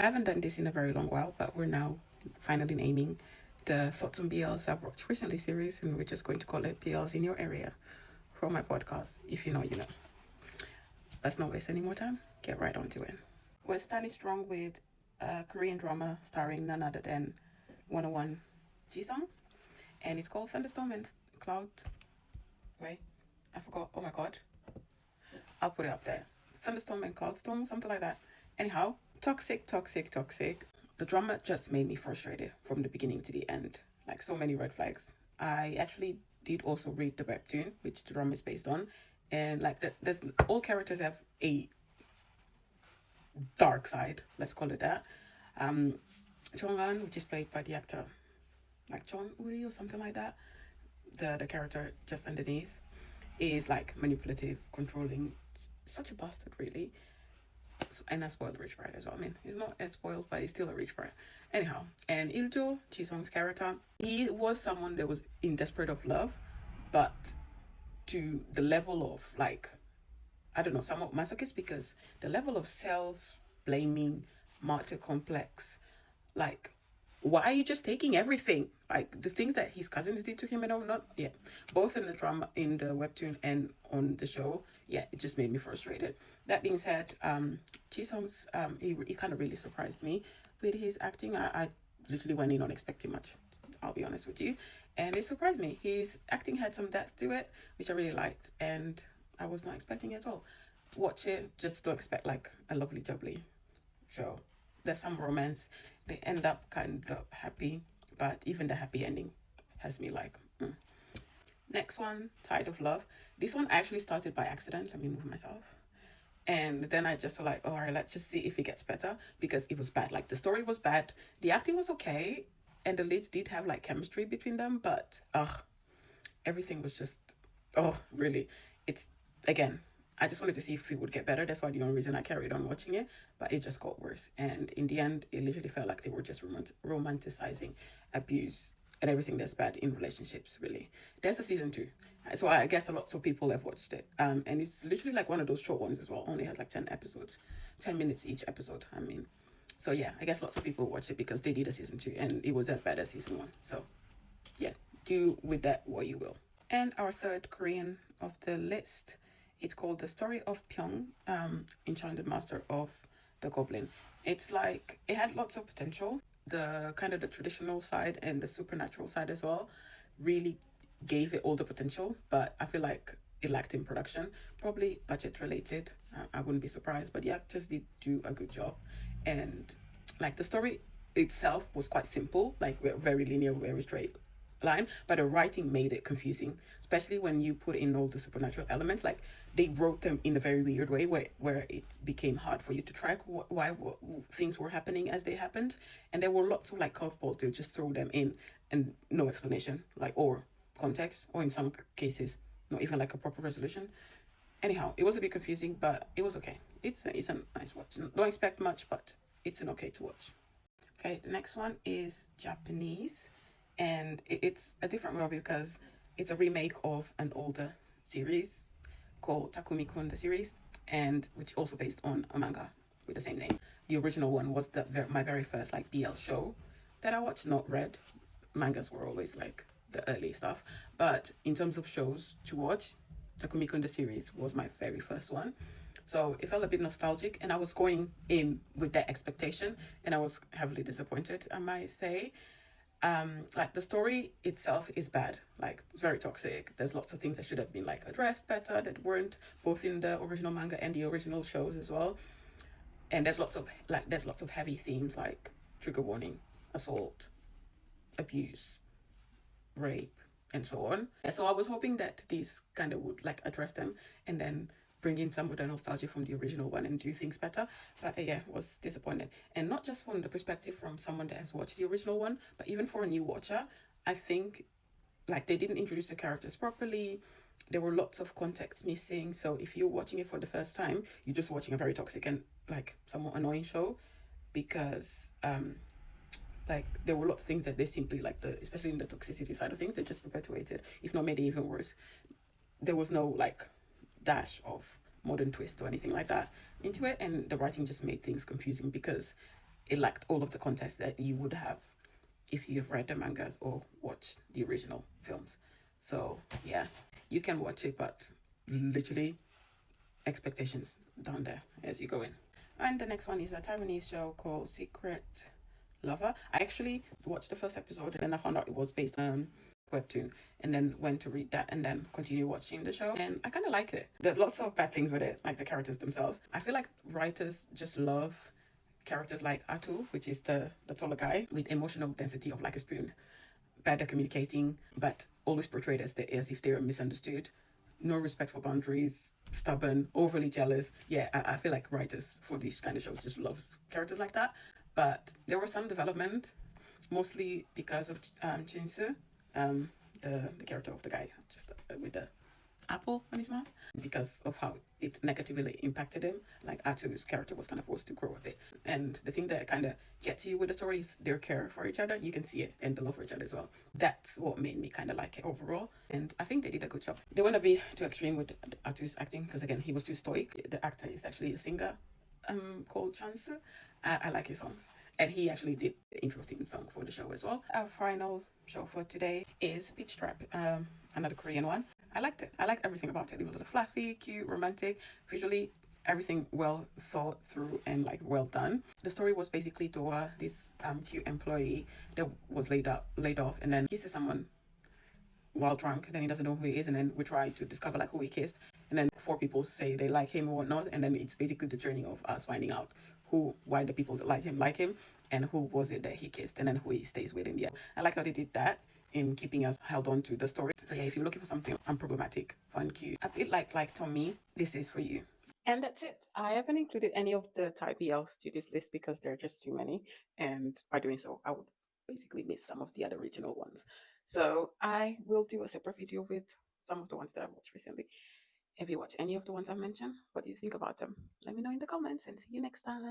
I haven't done this in a very long while, but we're now finally naming the Thoughts on BLs I've watched recently series, and we're just going to call it BLs in your area for my podcast. If you know, you know. Let's not waste any more time. Get right onto it. We're standing strong with a Korean drama starring none other than 101 Jisung, and it's called Thunderstorm and Cloud. Wait, I forgot. Oh my god. I'll put it up there. Thunderstorm and Cloudstorm, something like that. Anyhow, toxic, toxic, toxic. The drama just made me frustrated from the beginning to the end. Like so many red flags. I actually did also read the webtoon, which the drama is based on, and like there's all characters have a dark side. Let's call it that. Um, Chongan, which is played by the actor like John Uri or something like that. The character just underneath is like manipulative, controlling, such a bastard, really. And a spoiled rich brat as well. I mean, he's not as spoiled, but he's still a rich brat. Anyhow, and Iljo, Jisung's character, he was someone that was in desperate of love, but to the level of like, I don't know, somewhat masochist, because the level of self blaming, martyr complex, like, why are you just taking everything? Like the things that his cousins did to him and all, not, yeah, both in the drama, in the webtoon and on the show, yeah, it just made me frustrated. That being said, Jisung's he kind of really surprised me with his acting. I literally went in not expecting much. I'll be honest with you, and it surprised me. His acting had some depth to it, which I really liked, and I was not expecting it at all. Watch it, just don't expect like a lovely jubbly show. There's some romance. They end up kind of happy, but even the happy ending has me like. Next one, Tide of Love. This one actually started by accident. Let me move myself. And then I just like, all right, let's just see if it gets better, because it was bad. Like the story was bad, the acting was okay, and the leads did have like chemistry between them, but everything was just, oh really. It's, again, I just wanted to see if it would get better. That's why the only reason I carried on watching it, but it just got worse. And in the end, it literally felt like they were just romanticizing abuse and everything that's bad in relationships, really. There's a season 2. So I guess a lot of people have watched it. And it's literally like one of those short ones as well. Only has like 10 episodes, 10 minutes each episode. I mean, so yeah, I guess lots of people watched it because they did a season 2 and it was as bad as season 1. So yeah, do with that what you will. And our third Korean of the list, it's called The Story of Bihyung, Enchanted Master of the Goblin. It's like, it had lots of potential. The kind of the traditional side and the supernatural side as well really gave it all the potential, but I feel like it lacked in production. Probably budget related. I wouldn't be surprised, but the actors did do a good job. And like the story itself was quite simple, like very linear, very straight line, but the writing made it confusing, especially when you put in all the supernatural elements. Like they wrote them in a very weird way where it became hard for you to track why things were happening as they happened. And there were lots of like curveballs to just throw them in and no explanation, like, or context, or in some cases not even like a proper resolution. Anyhow, it was a bit confusing, but it was okay. It's a nice watch. Don't expect much, but it's an okay to watch. Okay, the next one is Japanese, and it's a different movie because it's a remake of an older series called Takumi-kun, the series, and which also based on a manga with the same name. The original one was my very first like BL show that I watched, not read. Mangas were always like the early stuff, but in terms of shows to watch, Takumi-kun, the series was my very first one. So it felt a bit nostalgic, and I was going in with that expectation, and I was heavily disappointed, I might say. Like the story itself is bad. Like it's very toxic. There's lots of things that should have been like addressed better that weren't, both in the original manga and the original shows as well. And there's lots of heavy themes like trigger warning, assault, abuse, rape, and so on. And so I was hoping that these kind of would like address them and then bring in some of the nostalgia from the original one and do things better. But yeah, was disappointed. And not just from the perspective from someone that has watched the original one, but even for a new watcher, I think like they didn't introduce the characters properly. There were lots of context missing. So if you're watching it for the first time, you're just watching a very toxic and like somewhat annoying show, because like there were a lot of things that they simply like, the especially in the toxicity side of things, they just perpetuated, if not made it even worse. There was no like dash of modern twist or anything like that into it, and the writing just made things confusing because it lacked all of the context that you would have if you've read the mangas or watched the original films. So yeah, you can watch it, but literally expectations down there as you go in. And the next one is a Taiwanese show called Secret Lover. I actually watched the first episode and then I found out it was based on webtoon, and then went to read that and then continue watching the show, and I kind of like it. There's lots of bad things with it, like the characters themselves. I feel like writers just love characters like Atu, which is the taller guy with emotional density of like a spoon, bad at communicating, but always portrayed as if they're misunderstood, no respect for boundaries, stubborn, overly jealous. Yeah, I feel like writers for these kind of shows just love characters like that. But there was some development, mostly because of Jin Xi, the character of the guy just with the apple on his mouth, because of how it negatively impacted him. Like Atu's character was kind of forced to grow a bit. And the thing that kind of gets you with the story is their care for each other. You can see it and the love for each other as well. That's what made me kind of like it overall. And I think they did a good job. They want to be too extreme with Atu's acting because again, he was too stoic. The actor is actually a singer called Chance. I like his songs. And he actually did the intro theme song for the show as well. Our final show for today is Beach Trap, another Korean one. I liked it. I liked everything about it. It was fluffy, cute, romantic, visually everything well thought through and like well done. The story was basically Doa, this cute employee that was laid off, and then kisses someone while drunk, and then he doesn't know who he is, and then we try to discover like who he kissed, and then four people say they like him or whatnot, and then it's basically the journey of us finding out why the people that like him, and who was it that he kissed, and then who he stays with in the end. I like how they did that in keeping us held on to the story. So yeah, if you're looking for something unproblematic, fun, cute, a bit like Tommy, this is for you. And that's it. I haven't included any of the Thai BLs to this list because there are just too many, and by doing so, I would basically miss some of the other original ones. So I will do a separate video with some of the ones that I've watched recently. If you watch any of the ones I mentioned, what do you think about them? Let me know in the comments and see you next time.